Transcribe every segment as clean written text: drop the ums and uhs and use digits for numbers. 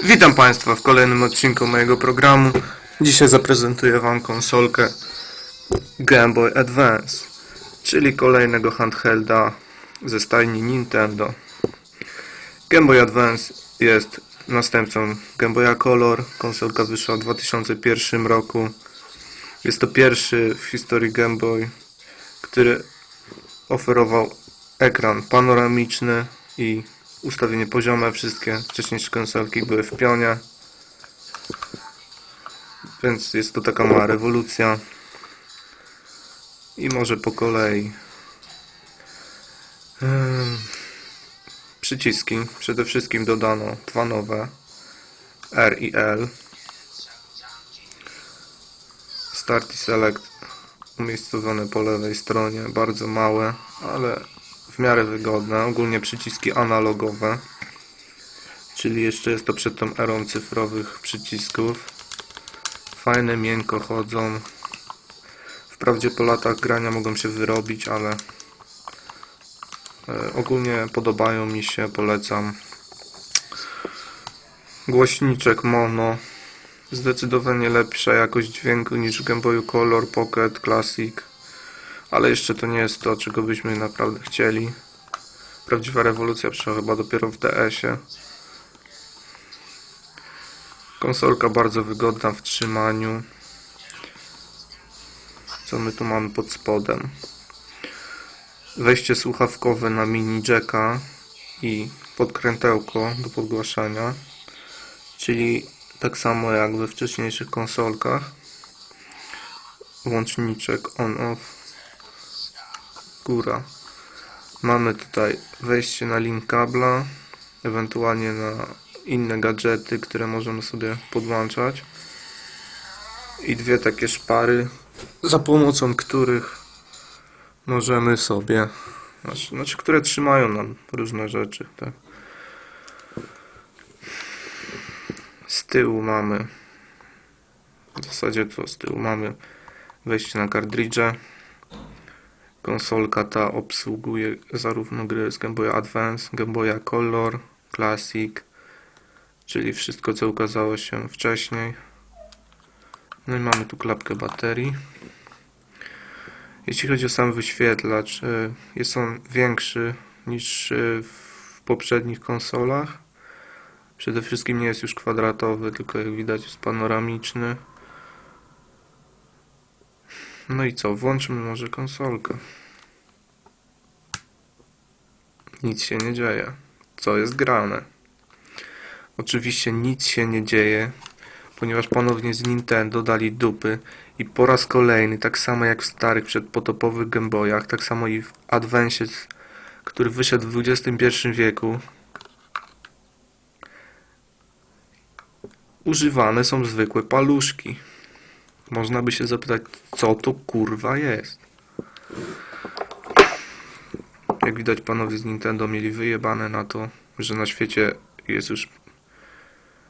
Witam Państwa w kolejnym odcinku mojego programu. Dzisiaj zaprezentuję Wam konsolkę Game Boy Advance, czyli kolejnego handhelda ze stajni Nintendo. Game Boy Advance jest następcą Game Boya Color. Konsolka wyszła w 2001 roku. Jest to pierwszy w historii Game Boy, który oferował ekran panoramiczny i ustawienie poziome. Wszystkie wcześniejsze konsolki były w pionie, więc jest to taka mała rewolucja. I może po kolei. Przyciski. Przede wszystkim dodano dwa nowe, R i L. Start i Select umiejscowione po lewej stronie, bardzo małe, ale w miarę wygodne. Ogólnie przyciski analogowe, czyli jeszcze jest to przed tą erą cyfrowych przycisków. Fajne, miękko chodzą. Wprawdzie po latach grania mogą się wyrobić, ale ogólnie podobają mi się, polecam. Głośniczek mono. Zdecydowanie lepsza jakość dźwięku niż w Game Boyu Color, Pocket, Classic. Ale jeszcze to nie jest to, czego byśmy naprawdę chcieli. Prawdziwa rewolucja przyszła chyba dopiero w DS-ie. Konsolka bardzo wygodna w trzymaniu. Co my tu mamy pod spodem? Wejście słuchawkowe na mini jacka i podkrętełko do podgłaszania, czyli tak samo jak we wcześniejszych konsolkach. Łączniczek on-off, góra. Mamy tutaj wejście na link kabla, ewentualnie na inne gadżety, które możemy sobie podłączać, i dwie takie szpary, za pomocą których możemy sobie, które trzymają nam różne rzeczy, tak? Z tyłu mamy, w zasadzie to z tyłu mamy wejście na kartridże. Konsolka ta obsługuje zarówno gry z Game Boya Advance, Game Boya Color, Classic, czyli wszystko, co ukazało się wcześniej. No i mamy tu klapkę baterii. Jeśli chodzi o sam wyświetlacz, jest on większy niż w poprzednich konsolach. Przede wszystkim nie jest już kwadratowy, tylko jak widać jest panoramiczny. No i co? Włączmy może konsolkę. Nic się nie dzieje. Co jest grane? Oczywiście nic się nie dzieje, ponieważ ponownie z Nintendo dali dupy i po raz kolejny, tak samo jak w starych przedpotopowych Game Boyach, tak samo i w Advance, który wyszedł w XXI wieku, używane są zwykłe paluszki. Można by się zapytać, co to kurwa jest? Jak widać, panowie z Nintendo mieli wyjebane na to, że na świecie jest już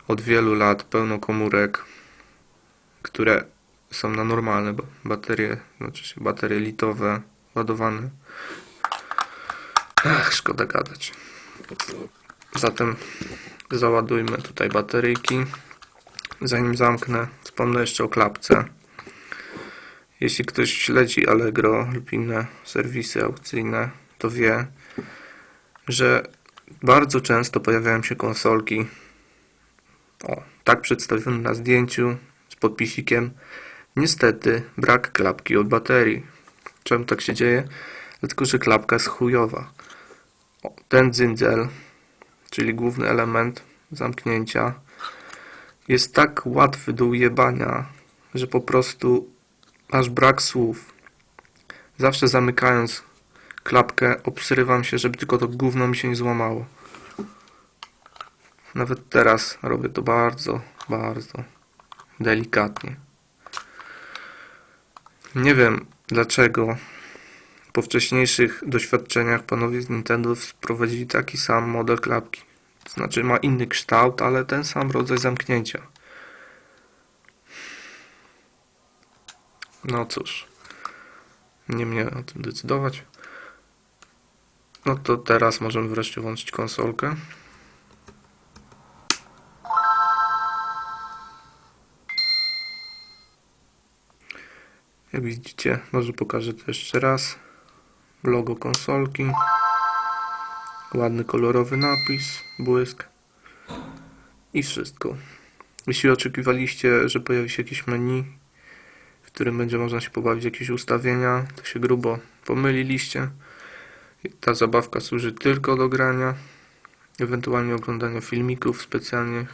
od wielu lat pełno komórek, które są na normalne baterie, baterie litowe, ładowane. Szkoda gadać. Zatem załadujmy tutaj bateryjki. Zanim zamknę, wspomnę jeszcze o klapce. Jeśli ktoś śledzi Allegro lub inne serwisy aukcyjne, to wie, że bardzo często pojawiają się konsolki tak przedstawione na zdjęciu z podpisikiem: niestety brak klapki od baterii. Czemu tak się dzieje? Dlatego, że klapka jest chujowa. Ten dzyndzel, czyli główny element zamknięcia, jest tak łatwy do ujebania, że po prostu aż brak słów. Zawsze zamykając klapkę obsrywam się, żeby tylko to gówno mi się nie złamało. Nawet teraz robię to bardzo, bardzo delikatnie. Nie wiem dlaczego po wcześniejszych doświadczeniach panowie z Nintendo wprowadzili taki sam model klapki. To znaczy ma inny kształt, ale ten sam rodzaj zamknięcia. No cóż, nie mnie o tym decydować. No to teraz możemy wreszcie włączyć konsolkę. Jak widzicie, może pokażę to jeszcze raz. Logo konsolki. Ładny kolorowy napis, błysk. I wszystko. Jeśli oczekiwaliście, że pojawi się jakieś menu, w którym będzie można się pobawić jakieś ustawienia, to się grubo pomyliliście. Ta zabawka służy tylko do grania, ewentualnie oglądania filmików specjalnie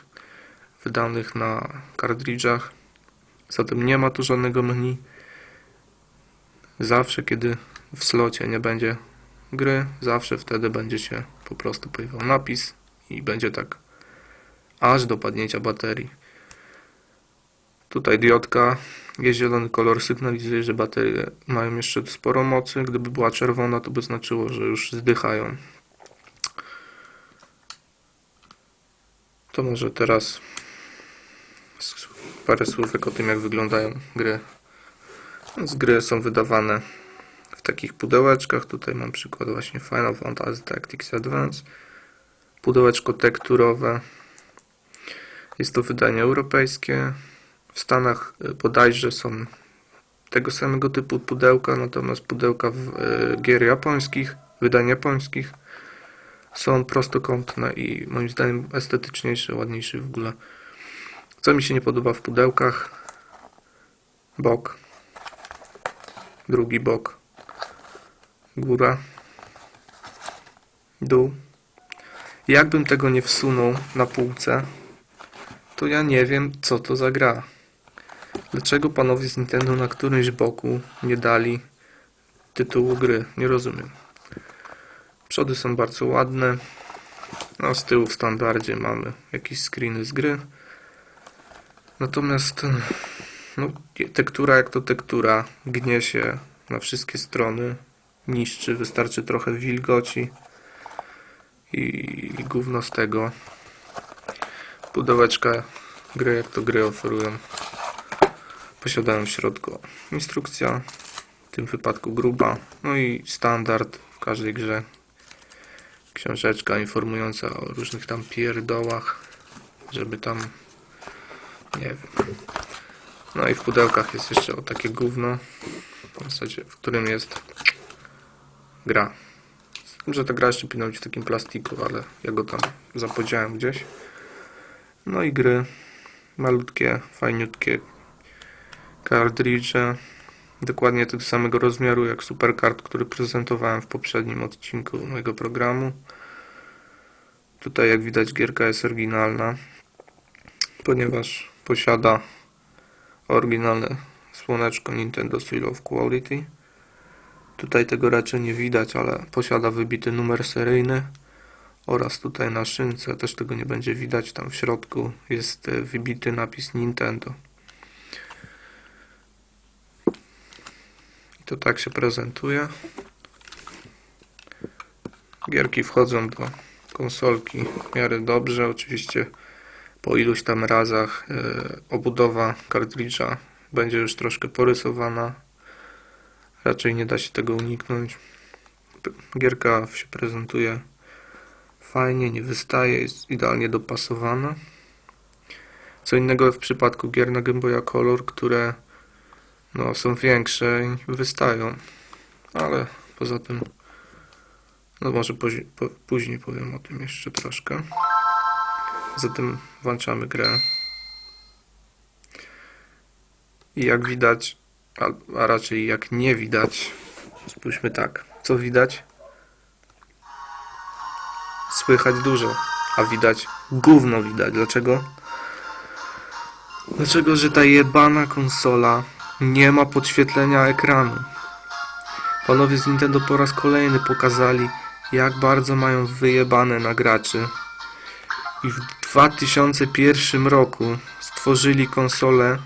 wydanych na kartridżach. Zatem nie ma tu żadnego menu. Zawsze, kiedy w slocie nie będzie gry, zawsze wtedy będzie się po prostu pojawiał napis i będzie tak aż do padnięcia baterii. Tutaj diodka, jest zielony kolor, sygnalizuje, że baterie mają jeszcze sporo mocy. Gdyby była czerwona, to by znaczyło, że już zdychają. To może teraz parę słówek o tym, jak wyglądają gry. Więc gry są wydawane w takich pudełeczkach. Tutaj mam przykład właśnie Final Fantasy Tactics Advance. Pudełeczko tekturowe. Jest to wydanie europejskie. W Stanach bodajże są tego samego typu pudełka, natomiast pudełka gier japońskich, wydań japońskich są prostokątne i moim zdaniem estetyczniejsze, ładniejsze w ogóle. Co mi się nie podoba w pudełkach? Bok. Drugi bok. Góra. Dół. Jakbym tego nie wsunął na półce, to ja nie wiem, co to za gra. Dlaczego panowie z Nintendo na którymś boku nie dali tytułu gry? Nie rozumiem. Przody są bardzo ładne. No, z tyłu w standardzie mamy jakieś screeny z gry. Natomiast no, tektura jak to tektura, gnie się na wszystkie strony, niszczy, wystarczy trochę wilgoci i gówno z tego. Pudełeczka gry jak to gry oferują. Posiadają w środku instrukcja, w tym wypadku gruba, no i standard w każdej grze. Książeczka informująca o różnych tam pierdołach, żeby tam, nie wiem. No i w pudełkach jest jeszcze o takie gówno, w zasadzie, w którym jest gra. Że ta gra jeszcze powinna być w takim plastiku, ale ja go tam zapodziałem gdzieś. No i gry, malutkie, fajniutkie kartridże, dokładnie tego samego rozmiaru jak Supercard, który prezentowałem w poprzednim odcinku mojego programu. Tutaj jak widać gierka jest oryginalna, ponieważ posiada oryginalne słoneczko Nintendo Seal of Quality. Tutaj tego raczej nie widać, ale posiada wybity numer seryjny oraz tutaj na szynce, też tego nie będzie widać, tam w środku jest wybity napis Nintendo. I to tak się prezentuje. Gierki wchodzą do konsolki w miarę dobrze, oczywiście po iluś tam razach obudowa kartridża będzie już troszkę porysowana. Raczej nie da się tego uniknąć. Gierka się prezentuje fajnie, nie wystaje, jest idealnie dopasowana. Co innego w przypadku gier na Game Boya Color, które no, są większe i wystają. Ale poza tym no może później powiem o tym jeszcze troszkę. Zatem włączamy grę. I jak widać, a raczej jak nie widać, spójrzmy tak, co widać? Słychać dużo, a widać gówno widać. Dlaczego? Dlaczego, że ta jebana konsola nie ma podświetlenia ekranu. Panowie z Nintendo po raz kolejny pokazali, jak bardzo mają wyjebane na graczy. I w 2001 roku stworzyli konsolę,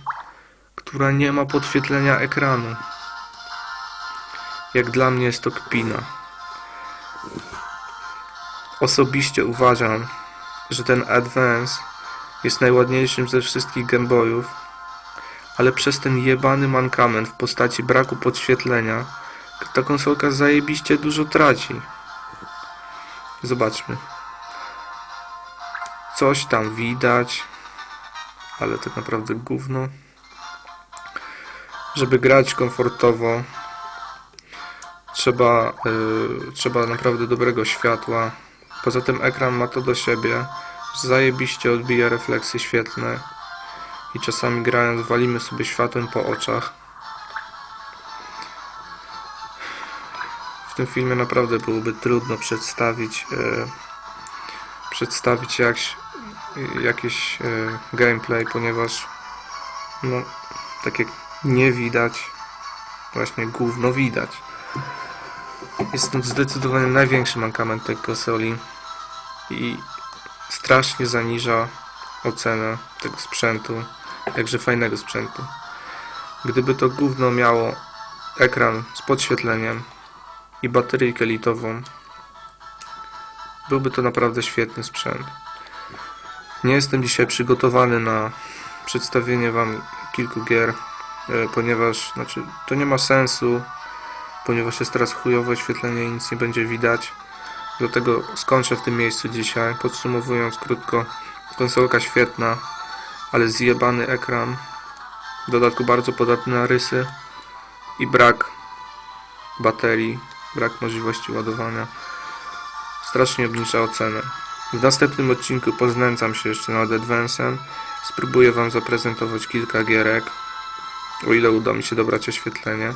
która nie ma podświetlenia ekranu. Jak dla mnie jest to kpina. Osobiście uważam, że ten Advance jest najładniejszym ze wszystkich Game Boyów, ale przez ten jebany mankament w postaci braku podświetlenia ta konsolka zajebiście dużo traci. Zobaczmy. Coś tam widać, ale tak naprawdę gówno. Żeby grać komfortowo, trzeba naprawdę dobrego światła. Poza tym ekran ma to do siebie, że zajebiście odbija refleksy świetlne i czasami grając walimy sobie światłem po oczach. W tym filmie naprawdę byłoby trudno przedstawić jakiś gameplay, ponieważ no, tak jak nie widać, właśnie gówno widać. Jest to zdecydowanie największy mankament tej konsoli i strasznie zaniża ocenę tego sprzętu, jakże fajnego sprzętu. Gdyby to gówno miało ekran z podświetleniem i bateryjkę litową, byłby to naprawdę świetny sprzęt. Nie jestem dzisiaj przygotowany na przedstawienie Wam kilku gier, ponieważ to nie ma sensu, ponieważ jest teraz chujowe oświetlenie i nic nie będzie widać. Dlatego skończę w tym miejscu dzisiaj. Podsumowując krótko, konsolka świetna, ale zjebany ekran, w dodatku bardzo podatny na rysy i brak baterii, brak możliwości ładowania. Strasznie obniża ocenę. W następnym odcinku poznęcam się jeszcze nad Advance'em. Spróbuję Wam zaprezentować kilka gierek, o ile uda mi się dobrać oświetlenie.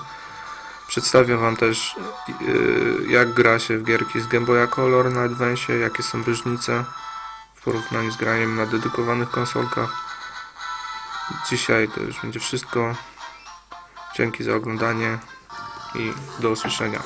Przedstawię Wam też, jak gra się w gierki z Game Boya Color na Advance'ie, jakie są różnice w porównaniu z graniem na dedykowanych konsolkach. Dzisiaj to już będzie wszystko. Dzięki za oglądanie i do usłyszenia.